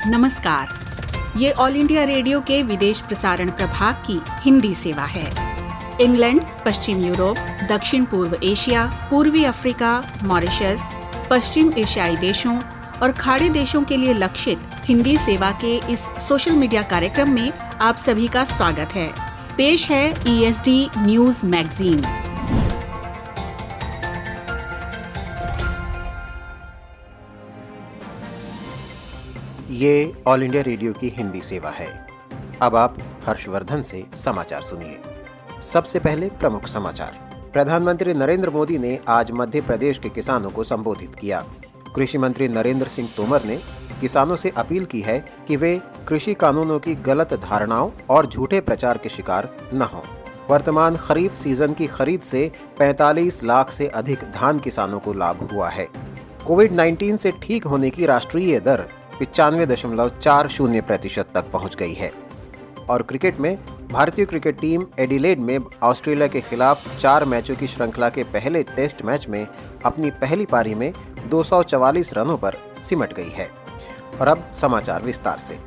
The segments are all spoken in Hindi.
नमस्कार, ये ऑल इंडिया रेडियो के विदेश प्रसारण प्रभाग की हिंदी सेवा है। इंग्लैंड, पश्चिम यूरोप, दक्षिण पूर्व एशिया, पूर्वी अफ्रीका, मॉरिशस, पश्चिम एशियाई देशों और खाड़ी देशों के लिए लक्षित हिंदी सेवा के इस सोशल मीडिया कार्यक्रम में आप सभी का स्वागत है। पेश है ESD न्यूज मैगजीन। ये ऑल इंडिया रेडियो की हिंदी सेवा है। अब आप हर्षवर्धन से समाचार सुनिए। सबसे पहले प्रमुख समाचार। प्रधानमंत्री नरेंद्र मोदी ने आज मध्य प्रदेश के किसानों को संबोधित किया। कृषि मंत्री नरेंद्र सिंह तोमर ने किसानों से अपील की है कि वे कृषि कानूनों की गलत धारणाओं और झूठे प्रचार के शिकार न हों। वर्तमान खरीफ सीजन की खरीद से 45 लाख से अधिक धान किसानों को लाभ हुआ है। कोविड-19 से ठीक होने की राष्ट्रीय दर 95.40% तक पहुंच गई है। और क्रिकेट में भारतीय क्रिकेट टीम एडिलेड में ऑस्ट्रेलिया के खिलाफ 4 मैचों की श्रृंखला के पहले टेस्ट मैच में अपनी पहली पारी में 244 रनों पर सिमट गई है। और अब समाचार विस्तार से।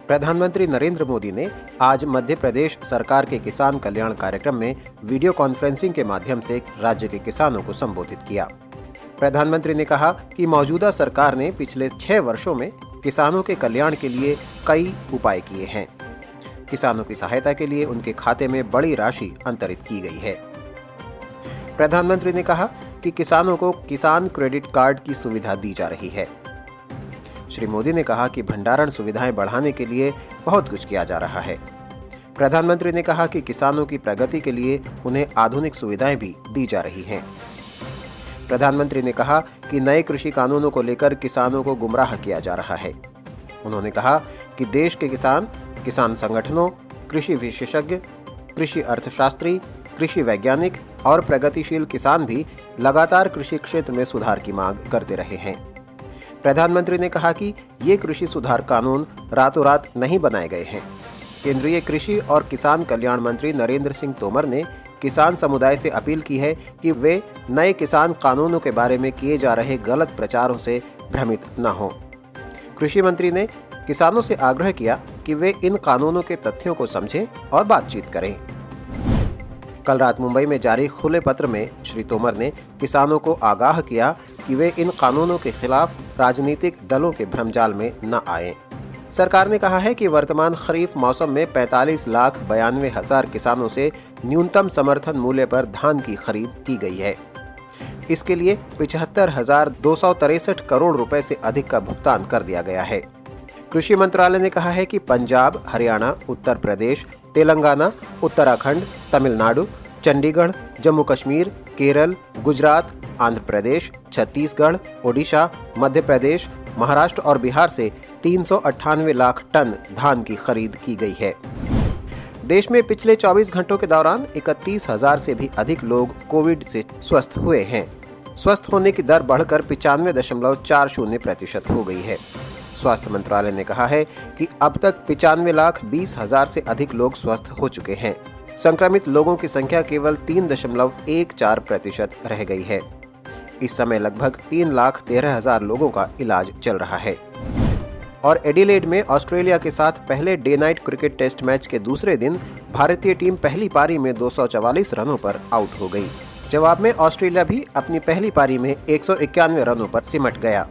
प्रधानमंत्री नरेंद्र मोदी ने आज मध्य प्रदेश सरकार के किसान कल्याण कार्यक्रम में वीडियो कॉन्फ्रेंसिंग के माध्यम से राज्य के किसानों को संबोधित किया। प्रधानमंत्री ने कहा कि मौजूदा सरकार ने पिछले 6 वर्षों में किसानों के कल्याण के लिए कई उपाय किए हैं। किसानों की सहायता के लिए उनके खाते में बड़ी राशि अंतरित की गई है। प्रधानमंत्री ने कहा कि किसानों को किसान क्रेडिट कार्ड की सुविधा दी जा रही है। श्री मोदी ने कहा कि भंडारण सुविधाएं बढ़ाने के लिए बहुत कुछ किया जा रहा है। प्रधानमंत्री ने कहा कि किसानों की प्रगति के लिए उन्हें आधुनिक सुविधाएं भी दी जा रही हैं। प्रधानमंत्री ने कहा कि नए कृषि कानूनों को लेकर किसानों को गुमराह किया जा रहा है। उन्होंने कहा कि देश के किसान संगठनों, कृषि विशेषज्ञ, कृषि अर्थशास्त्री, कृषि वैज्ञानिक और प्रगतिशील किसान भी लगातार कृषि क्षेत्र में सुधार की मांग करते रहे हैं। प्रधानमंत्री ने कहा कि ये कृषि सुधार कानून रातों रात नहीं बनाए गए हैं। केंद्रीय कृषि और किसान कल्याण मंत्री नरेंद्र सिंह तोमर ने किसान समुदाय से अपील की है कि वे नए किसान कानूनों के बारे में किए जा रहे गलत प्रचारों से भ्रमित न हों। कृषि मंत्री ने किसानों से आग्रह किया कि वे इन कानूनों के तथ्यों को समझें और बातचीत करें। कल रात मुंबई में जारी खुले पत्र में श्री तोमर ने किसानों को आगाह किया कि वे इन कानूनों के खिलाफ राजनीतिक दलों के भ्रमजाल में न आएं। सरकार ने कहा है कि वर्तमान खरीफ मौसम में 45,92,000 किसानों से न्यूनतम समर्थन मूल्य पर धान की खरीद की गई है। इसके लिए 75,263 करोड़ रुपए से अधिक का भुगतान कर दिया गया है। कृषि मंत्रालय ने कहा है कि पंजाब, हरियाणा, उत्तर प्रदेश, तेलंगाना, उत्तराखंड, तमिलनाडु, चंडीगढ़, जम्मू कश्मीर, केरल, गुजरात, आंध्र प्रदेश, छत्तीसगढ़, ओडिशा, मध्य प्रदेश, महाराष्ट्र और बिहार से 398 लाख टन धान की खरीद की गई है। देश में पिछले 24 घंटों के दौरान 31,000 से भी अधिक लोग कोविड से स्वस्थ हुए हैं। स्वस्थ होने की दर बढ़कर 95.40% हो गई है। स्वास्थ्य मंत्रालय ने कहा है कि अब तक 95,20,000 से अधिक लोग स्वस्थ हो चुके हैं। संक्रमित लोगों की संख्या केवल 3.14% रह गई है। इस समय लगभग 3,13,000 लोगों का इलाज चल रहा है। और एडिलेड में ऑस्ट्रेलिया के साथ पहले day night cricket test match के दूसरे दिन भारतीय टीम पहली पारी में 244 रनों पर आउट हो गई। जवाब में ऑस्ट्रेलिया भी अपनी पहली पारी में 191 रनों पर सिमट गया।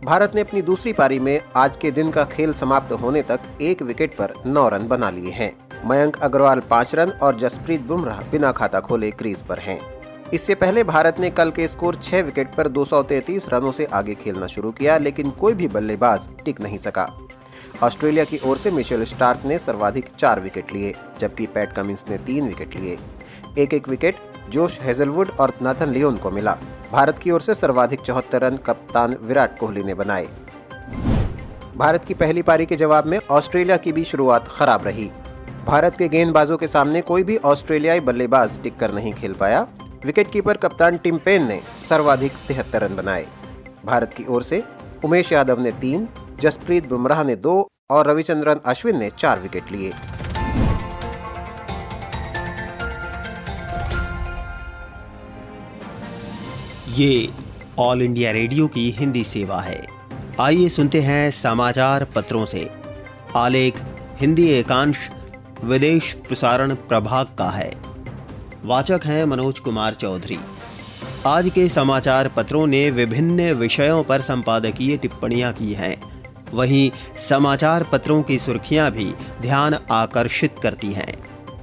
भारत ने अपनी दूसरी पारी में आज के दिन का खेल समाप्त होने तक 1 विकेट पर 9 रन बना लिए हैं। मयंक अग्रवाल 5 रन और जसप्रीत बुमराह बिना खाता खोले क्रीज पर हैं। इससे पहले भारत ने कल के स्कोर 6 विकेट पर 233 रनों से आगे खेलना शुरू किया, लेकिन कोई भी बल्लेबाज टिक नहीं सका। ऑस्ट्रेलिया की ओर से मिचेल स्टार्क ने सर्वाधिक 4 विकेट लिए, जबकि पैट कमिंस ने 3 विकेट लिए। एक विकेट जोश हेजलवुड और नाथन लियोन को मिला। भारत की ओर से सर्वाधिक 74 रन कप्तान विराट कोहली ने बनाए। भारत की पहली पारी के जवाब में ऑस्ट्रेलिया की भी शुरुआत खराब रही। भारत के गेंदबाजों के सामने कोई भी ऑस्ट्रेलियाई बल्लेबाज टिक कर नहीं खेल पाया। विकेटकीपर कप्तान टिम पेन ने सर्वाधिक 73 रन बनाए। भारत की ओर से उमेश यादव ने 3, जसप्रीत बुमराह ने 2 और रविचंद्रन अश्विन ने 4 विकेट लिए। ये ऑल इंडिया रेडियो की हिंदी सेवा है। आइए सुनते हैं समाचार पत्रों से। आलेख हिंदी एकांश विदेश प्रसारण प्रभाग का है। वाचक हैं मनोज कुमार चौधरी। आज के समाचार पत्रों ने विभिन्न विषयों पर संपादकीय टिप्पणियां की हैं। वहीं समाचार पत्रों की सुर्खियां भी ध्यान आकर्षित करती हैं।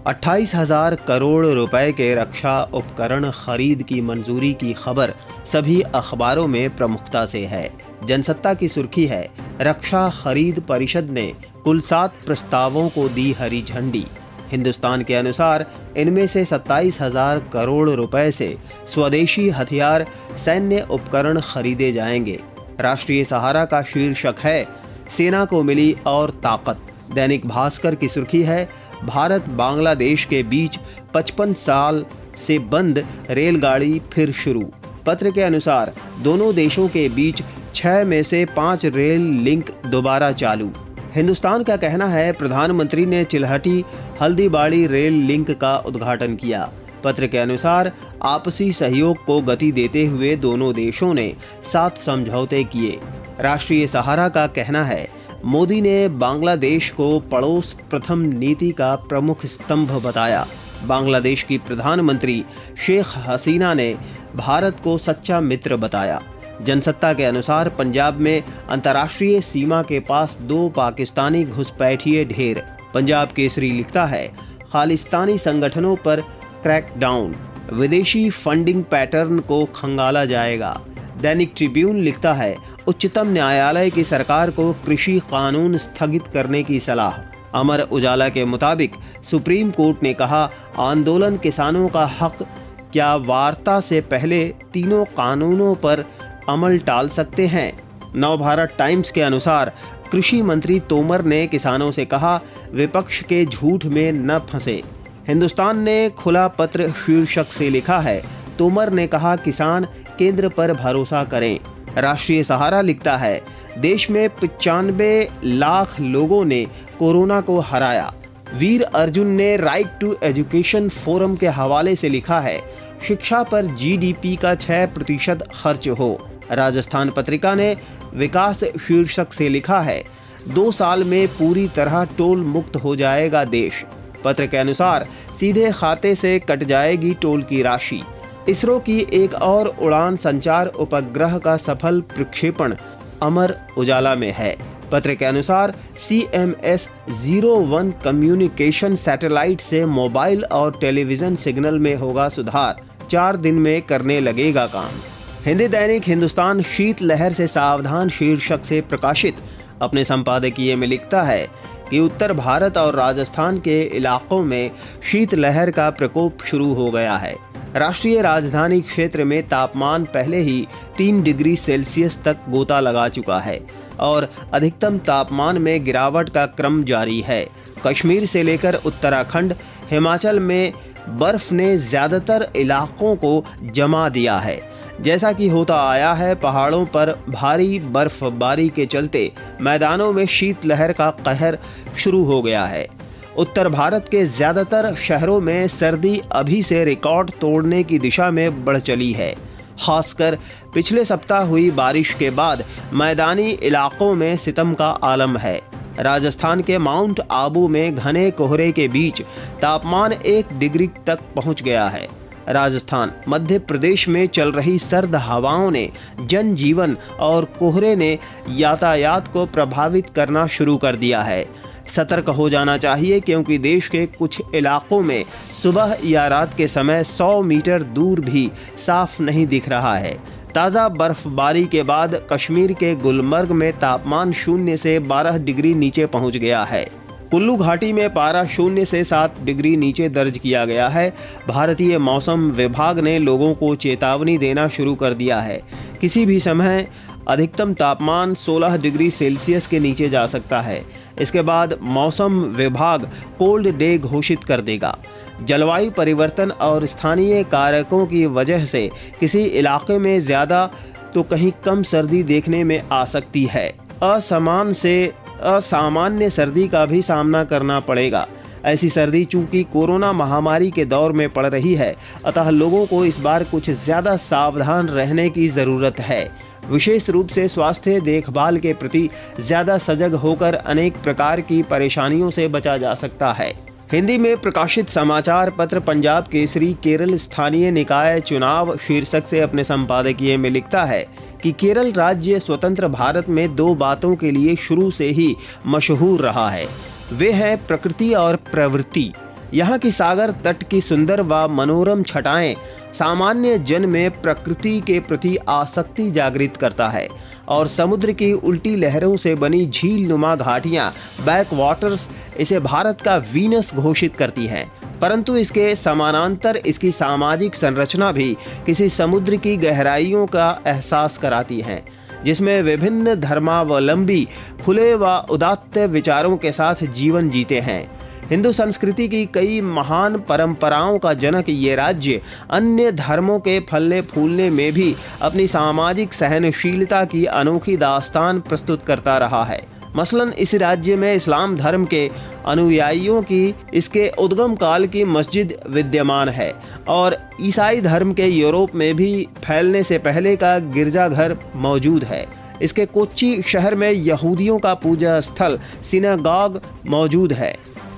28,000 करोड़ रुपए के रक्षा उपकरण खरीद की मंजूरी की खबर सभी अखबारों में प्रमुखता से है। जनसत्ता की सुर्खी है, रक्षा खरीद परिषद ने कुल 7 प्रस्तावों को दी हरी झंडी। हिंदुस्तान के अनुसार इनमें से 27,000 करोड़ रुपए से स्वदेशी हथियार सैन्य उपकरण खरीदे जाएंगे। राष्ट्रीय सहारा का शीर्षक है, सेना को मिली और ताकत। दैनिक भास्कर की सुर्खी है, भारत बांग्लादेश के बीच 55 साल से बंद रेलगाड़ी फिर शुरू। पत्र के अनुसार दोनों देशों के बीच 6 में से 5 रेल लिंक दोबारा चालू। हिंदुस्तान का कहना है, प्रधानमंत्री ने चिल्हटी हल्दीबाड़ी रेल लिंक का उद्घाटन किया। पत्र के अनुसार आपसी सहयोग को गति देते हुए दोनों देशों ने 7 समझौते किए। राष्ट्रीय सहारा का कहना है, मोदी ने बांग्लादेश को पड़ोस प्रथम नीति का प्रमुख स्तंभ बताया। बांग्लादेश की प्रधानमंत्री शेख हसीना ने भारत को सच्चा मित्र बताया। जनसत्ता के अनुसार पंजाब में अंतर्राष्ट्रीय सीमा के पास 2 पाकिस्तानी घुसपैठिए ढेर। पंजाब केसरी लिखता है, खालिस्तानी संगठनों पर क्रैकडाउन, विदेशी फंडिंग पैटर्न को खंगाला जाएगा। दैनिक ट्रिब्यून लिखता है, उच्चतम न्यायालय की सरकार को कृषि कानून स्थगित करने की सलाह। अमर उजाला के मुताबिक सुप्रीम कोर्ट ने कहा, आंदोलन किसानों का हक, क्या वार्ता से पहले तीनों कानूनों पर अमल टाल सकते हैं। नवभारत टाइम्स के अनुसार कृषि मंत्री तोमर ने किसानों से कहा, विपक्ष के झूठ में न फंसे। हिंदुस्तान ने खुला पत्र शीर्षक से लिखा है, तोमर ने कहा, किसान केंद्र पर भरोसा करें। राष्ट्रीय सहारा लिखता है, देश में 95 लाख लोगों ने कोरोना को हराया। वीर अर्जुन ने राइट टू एजुकेशन फोरम के हवाले से लिखा है, शिक्षा पर जीडीपी का 6% खर्च हो। राजस्थान पत्रिका ने विकास शीर्षक से लिखा है, 2 साल में पूरी तरह टोल मुक्त हो जाएगा देश। पत्र के अनुसार सीधे खाते से कट जाएगी टोल की राशि। इसरो की एक और उड़ान संचार उपग्रह का सफल प्रक्षेपण अमर उजाला में है। पत्र के अनुसार CMS-01 कम्युनिकेशन सैटेलाइट से मोबाइल और टेलीविजन सिग्नल में होगा सुधार, 4 दिन में करने लगेगा काम। हिंदी दैनिक हिंदुस्तान शीतलहर से सावधान शीर्षक से प्रकाशित अपने संपादकीय में लिखता है कि उत्तर भारत और राजस्थान के इलाकों में शीतलहर का प्रकोप शुरू हो गया है। राष्ट्रीय राजधानी क्षेत्र में तापमान पहले ही 3 डिग्री सेल्सियस तक गोता लगा चुका है और अधिकतम तापमान में गिरावट का क्रम जारी है। कश्मीर से लेकर उत्तराखंड, हिमाचल में बर्फ ने ज्यादातर इलाकों को जमा दिया है। जैसा कि होता आया है, पहाड़ों पर भारी बर्फबारी के चलते मैदानों में शीतलहर का कहर शुरू हो गया है। उत्तर भारत के ज्यादातर शहरों में सर्दी अभी से रिकॉर्ड तोड़ने की दिशा में बढ़ चली है। खासकर पिछले सप्ताह हुई बारिश के बाद मैदानी इलाकों में सितम का आलम है। राजस्थान के माउंट आबू में घने कोहरे के बीच तापमान 1 डिग्री तक पहुंच गया है। राजस्थान, मध्य प्रदेश में चल रही सर्द हवाओं ने जनजीवन और कोहरे ने यातायात को प्रभावित करना शुरू कर दिया है। सतर्क हो जाना चाहिए क्योंकि देश के कुछ इलाकों में सुबह या रात के समय 100 मीटर दूर भी साफ नहीं दिख रहा है। ताज़ा बर्फबारी के बाद कश्मीर के गुलमर्ग में तापमान 0 से 12 डिग्री नीचे पहुंच गया है। कुल्लू घाटी में पारा 0 से 7 डिग्री नीचे दर्ज किया गया है। भारतीय मौसम विभाग ने लोगों को चेतावनी देना शुरू कर दिया है। किसी भी समय अधिकतम तापमान 16 डिग्री सेल्सियस के नीचे जा सकता है। इसके बाद मौसम विभाग कोल्ड डे घोषित कर देगा। जलवायु परिवर्तन और स्थानीय कारकों की वजह से किसी इलाके में ज़्यादा तो कहीं कम सर्दी देखने में आ सकती है। असामान्य सर्दी का भी सामना करना पड़ेगा। ऐसी सर्दी चूंकि कोरोना महामारी के दौर में पड़ रही है, अतः लोगों को इस बार कुछ ज़्यादा सावधान रहने की ज़रूरत है। विशेष रूप से स्वास्थ्य देखभाल के प्रति ज्यादा सजग होकर अनेक प्रकार की परेशानियों से बचा जा सकता है। हिंदी में प्रकाशित समाचार पत्र पंजाब केसरी केरल स्थानीय निकाय चुनाव शीर्षक से अपने संपादकीय में लिखता है कि केरल राज्य स्वतंत्र भारत में 2 बातों के लिए शुरू से ही मशहूर रहा है। वे हैं प्रकृति और प्रवृत्ति। यहाँ की सागर तट की सुंदर व मनोरम छटाएं सामान्य जन में प्रकृति के प्रति आसक्ति जागृत करता है और समुद्र की उल्टी लहरों से बनी झील नुमा घाटियां बैक वाटर्स इसे भारत का वीनस घोषित करती हैं। परंतु इसके समानांतर इसकी सामाजिक संरचना भी किसी समुद्र की गहराइयों का एहसास कराती है, जिसमें विभिन्न धर्मावलंबी खुले व उदात्त विचारों के साथ जीवन जीते हैं। हिंदू संस्कृति की कई महान परंपराओं का जनक ये राज्य अन्य धर्मों के फलने फूलने में भी अपनी सामाजिक सहनशीलता की अनोखी दास्तान प्रस्तुत करता रहा है। मसलन इस राज्य में इस्लाम धर्म के अनुयायियों की इसके उद्गम काल की मस्जिद विद्यमान है और ईसाई धर्म के यूरोप में भी फैलने से पहले का गिरजाघर मौजूद है। इसके कोच्चि शहर में यहूदियों का पूजा स्थल सिनागॉग मौजूद है।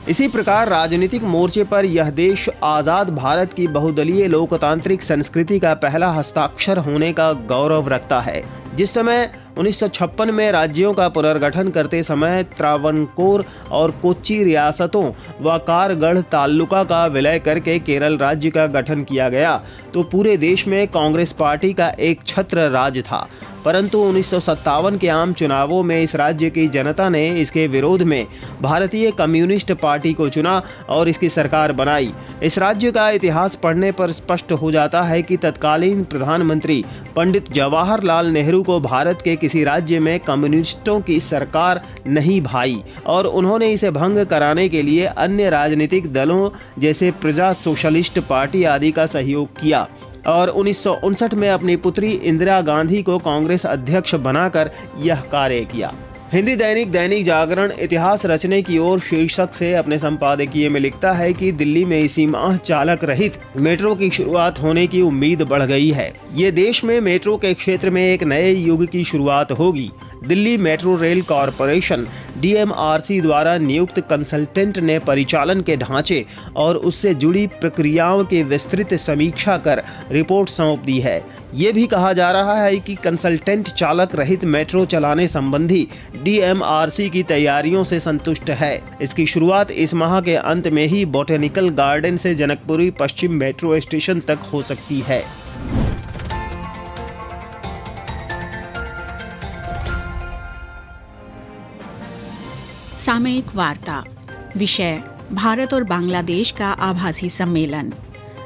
इसी प्रकार राजनीतिक मोर्चे पर यह देश आज़ाद भारत की बहुदलीय लोकतांत्रिक संस्कृति का पहला हस्ताक्षर होने का गौरव रखता है। जिस समय 1956 में राज्यों का पुनर्गठन करते समय त्रावणकोर और कोच्चि रियासतों व कारगढ़ तालुका का विलय करके केरल राज्य का गठन किया गया तो पूरे देश में कांग्रेस पार्टी का एक छत्र राज था। परंतु 1957 के आम चुनावों में इस राज्य की जनता ने इसके विरोध में भारतीय कम्युनिस्ट पार्टी को चुना और इसकी सरकार बनाई। इस राज्य का इतिहास पढ़ने पर स्पष्ट हो जाता है कि तत्कालीन प्रधानमंत्री पंडित जवाहरलाल नेहरू को भारत के किसी राज्य में कम्युनिस्टों की सरकार नहीं भाई और उन्होंने इसे भंग कराने के लिए अन्य राजनीतिक दलों जैसे प्रजा सोशलिस्ट पार्टी आदि का सहयोग किया और 1959 में अपनी पुत्री इंदिरा गांधी को कांग्रेस अध्यक्ष बनाकर यह कार्य किया। हिंदी दैनिक जागरण इतिहास रचने की ओर शीर्षक से अपने संपादकीय में लिखता है कि दिल्ली में इसी माह चालक रहित मेट्रो की शुरुआत होने की उम्मीद बढ़ गई है। ये देश में मेट्रो के क्षेत्र में एक नए युग की शुरुआत होगी। Delhi metro rail corporation DMRC द्वारा नियुक्त कंसल्टेंट ने परिचालन के ढांचे और उससे जुड़ी प्रक्रियाओं की विस्तृत समीक्षा कर रिपोर्ट सौंप दी है। ये भी कहा जा रहा है कि कंसल्टेंट चालक रहित मेट्रो चलाने संबंधी DMRC की तैयारियों से संतुष्ट है। इसकी शुरुआत इस माह के अंत में ही बोटेनिकल गार्डन से जनकपुरी पश्चिम मेट्रो स्टेशन तक हो सकती है। सामयिक वार्ता। विषय भारत और बांग्लादेश का आभासी सम्मेलन।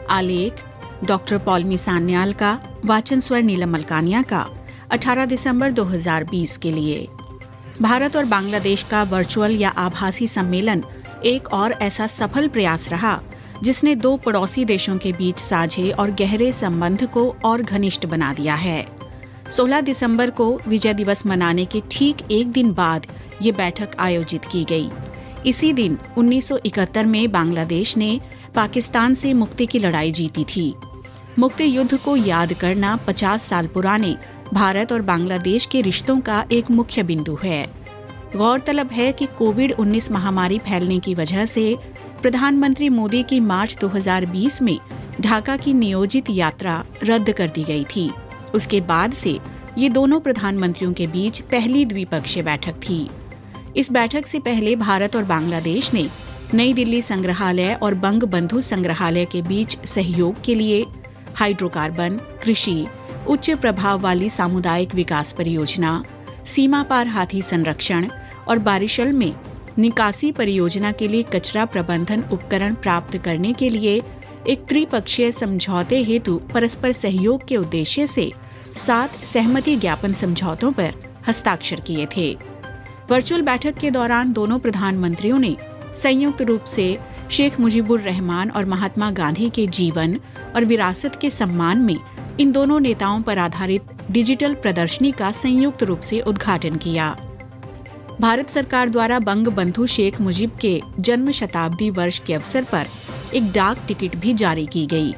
आलेख डॉक्टर पॉलमी सान्याल का। वाचन स्वर नीलम मलकानिया का। 18 दिसंबर 2020 के लिए। भारत और बांग्लादेश का वर्चुअल या आभासी सम्मेलन एक और ऐसा सफल प्रयास रहा जिसने 2 पड़ोसी देशों के बीच साझे और गहरे संबंध को और घनिष्ठ बना दिया है। 16 दिसंबर को विजय दिवस मनाने के ठीक एक दिन बाद ये बैठक आयोजित की गई। इसी दिन 1971 में बांग्लादेश ने पाकिस्तान से मुक्ति की लड़ाई जीती थी। मुक्ति युद्ध को याद करना 50 साल पुराने भारत और बांग्लादेश के रिश्तों का एक मुख्य बिंदु है। गौरतलब है कि कोविड-19 महामारी फैलने की वजह से प्रधानमंत्री मोदी की मार्च 2020 में ढाका की नियोजित यात्रा रद्द कर दी गई थी। उसके बाद से ये दोनों प्रधानमंत्रियों के बीच पहली द्विपक्षीय बैठक थी। इस बैठक से पहले भारत और बांग्लादेश ने नई दिल्ली संग्रहालय और बंग बंधु संग्रहालय के बीच सहयोग के लिए हाइड्रोकार्बन, कृषि, उच्च प्रभाव वाली सामुदायिक विकास परियोजना, सीमा पार हाथी संरक्षण और बारिशल में निकासी परियोजना के लिए कचरा प्रबंधन उपकरण प्राप्त करने के लिए एक त्रिपक्षीय समझौते हेतु परस्पर सहयोग के उद्देश्य से 7 सहमति ज्ञापन समझौतों पर हस्ताक्षर किए थे। वर्चुअल बैठक के दौरान दोनों प्रधानमंत्रियों ने संयुक्त रूप से शेख मुजीबुर रहमान और महात्मा गांधी के जीवन और विरासत के सम्मान में इन दोनों नेताओं पर आधारित डिजिटल प्रदर्शनी का संयुक्त रूप से उद्घाटन किया। भारत सरकार द्वारा बंग बंधु शेख मुजीब के जन्म शताब्दी वर्ष के अवसर पर एक डाक टिकट भी जारी की गई।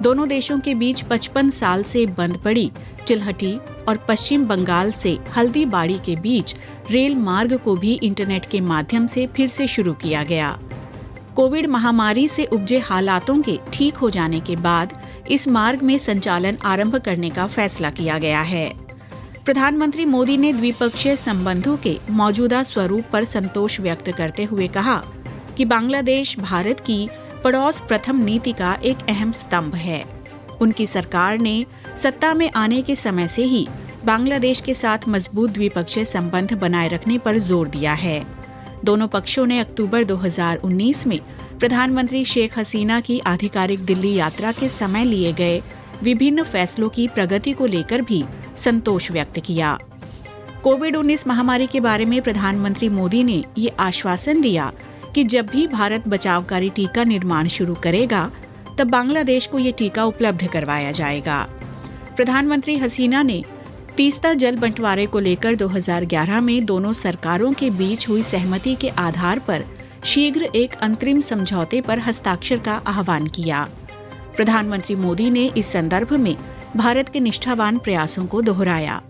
दोनों देशों के बीच 55 साल से बंद पड़ी चिल्हटी और पश्चिम बंगाल से हल्दीबाड़ी के बीच रेल मार्ग को भी इंटरनेट के माध्यम से फिर से शुरू किया गया। कोविड महामारी से उपजे हालातों के ठीक हो जाने के बाद इस मार्ग में संचालन आरंभ करने का फैसला किया गया है। प्रधानमंत्री मोदी ने द्विपक्षीय संबंधों के मौजूदा स्वरूप पर संतोष व्यक्त करते हुए कहा कि बांग्लादेश भारत की पड़ोस प्रथम नीति का एक अहम स्तंभ है। उनकी सरकार ने सत्ता में आने के समय से ही बांग्लादेश के साथ मजबूत द्विपक्षीय संबंध बनाए रखने पर जोर दिया है। दोनों पक्षों ने अक्टूबर 2019 में प्रधानमंत्री शेख हसीना की आधिकारिक दिल्ली यात्रा के समय लिए गए विभिन्न फैसलों की प्रगति को लेकर भी संतोष व्यक्त किया। कोविड-19 महामारी के बारे में प्रधानमंत्री मोदी ने ये आश्वासन दिया कि जब भी भारत बचावकारी टीका निर्माण शुरू करेगा, तब बांग्लादेश को ये टीका उपलब्ध करवाया जाएगा। प्रधानमंत्री हसीना ने तीस्ता जल बंटवारे को लेकर 2011 में दोनों सरकारों के बीच हुई सहमति के आधार पर शीघ्र एक अंतरिम समझौते पर हस्ताक्षर का आह्वान किया। प्रधानमंत्री मोदी ने इस संदर्भ में भारत के निष्ठावान प्रयासों को दोहराया।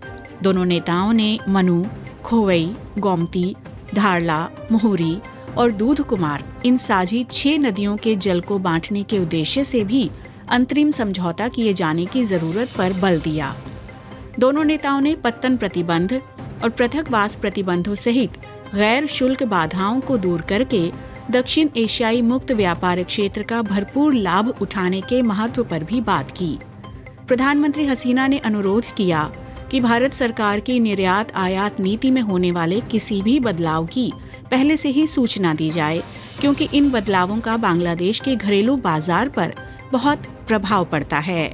दोनों नेताओं ने मनु, खोवई, गोमती, धारला, मुहुरी और दूध कुमार इन साझी 6 नदियों के जल को बांटने के उद्देश्य से भी अंतरिम समझौता किए जाने की जरूरत पर बल दिया। दोनों नेताओं ने पत्तन प्रतिबंध और पृथकवास प्रतिबंधों सहित गैर शुल्क बाधाओं को दूर करके दक्षिण एशियाई मुक्त व्यापार क्षेत्र का भरपूर लाभ उठाने के महत्व पर भी बात की। प्रधानमंत्री हसीना ने अनुरोध किया कि भारत सरकार की निर्यात आयात नीति में होने वाले किसी भी बदलाव की पहले से ही सूचना दी जाए, क्योंकि इन बदलावों का बांग्लादेश के घरेलू बाजार पर बहुत प्रभाव पड़ता है।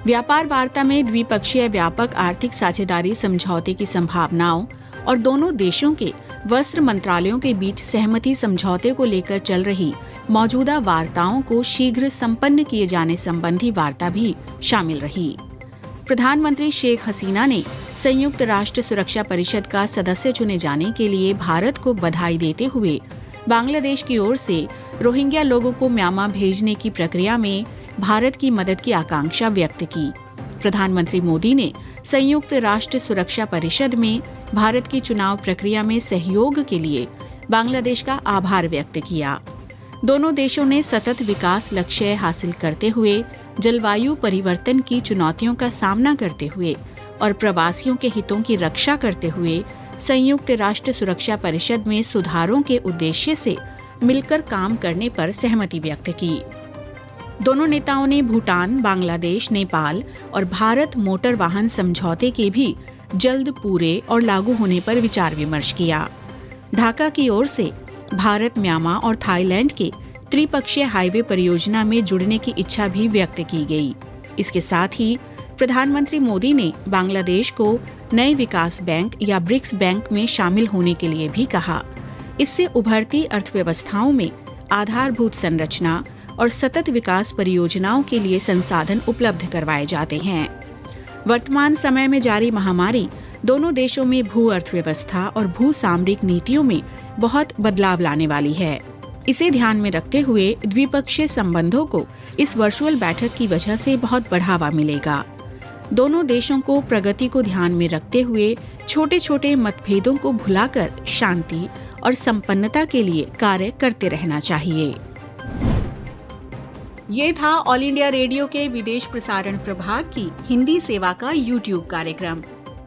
व्यापार वार्ता में द्विपक्षीय व्यापक आर्थिक साझेदारी समझौते की संभावनाओं और दोनों देशों के वस्त्र मंत्रालयों के बीच सहमति समझौते को लेकर चल रही मौजूदा वार्ताओं को शीघ्र संपन्न किए जाने संबंधी वार्ता भी शामिल रही। प्रधानमंत्री शेख हसीना ने संयुक्त राष्ट्र सुरक्षा परिषद का सदस्य चुने जाने के लिए भारत को बधाई देते हुए बांग्लादेश की ओर से रोहिंग्या लोगों को म्यांमार भेजने की प्रक्रिया में भारत की मदद की आकांक्षा व्यक्त की। प्रधानमंत्री मोदी ने संयुक्त राष्ट्र सुरक्षा परिषद में भारत की चुनाव प्रक्रिया में सहयोग के लिए बांग्लादेश का आभार व्यक्त किया। दोनों देशों ने सतत विकास लक्ष्य हासिल करते हुए जलवायु परिवर्तन की चुनौतियों का सामना करते हुए और प्रवासियों के हितों की रक्षा करते हुए संयुक्त राष्ट्र सुरक्षा परिषद में सुधारों के उद्देश्य से मिलकर काम करने पर सहमति व्यक्त की। दोनों नेताओं ने भूटान, बांग्लादेश, नेपाल और भारत मोटर वाहन समझौते के भी जल्द पूरे और लागू होने पर विचार विमर्श किया। ढाका की ओर से भारत, म्यांमार और थाईलैंड के त्रिपक्षीय हाईवे परियोजना में जुड़ने की इच्छा भी व्यक्त की गई। इसके साथ ही प्रधानमंत्री मोदी ने बांग्लादेश को नए विकास बैंक या ब्रिक्स बैंक में शामिल होने के लिए भी कहा। इससे उभरती अर्थव्यवस्थाओं में आधारभूत संरचना और सतत विकास परियोजनाओं के लिए संसाधन उपलब्ध करवाए जाते हैं। वर्तमान समय में जारी महामारी दोनों देशों में भू अर्थव्यवस्था और भू सामरिक नीतियों में बहुत बदलाव लाने वाली है। इसे ध्यान में रखते हुए द्विपक्षीय संबंधों को इस वर्चुअल बैठक की वजह से बहुत बढ़ावा मिलेगा। दोनों देशों को प्रगति को ध्यान में रखते हुए छोटे छोटे मतभेदों को भुलाकर शांति और संपन्नता के लिए कार्य करते रहना चाहिए। ये था ऑल इंडिया रेडियो के विदेश प्रसारण प्रभाग की हिंदी सेवा का YouTube कार्यक्रम।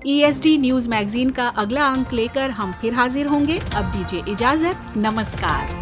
ESD न्यूज मैगजीन का अगला अंक लेकर हम फिर हाजिर होंगे। अब दीजिए इजाजत। नमस्कार।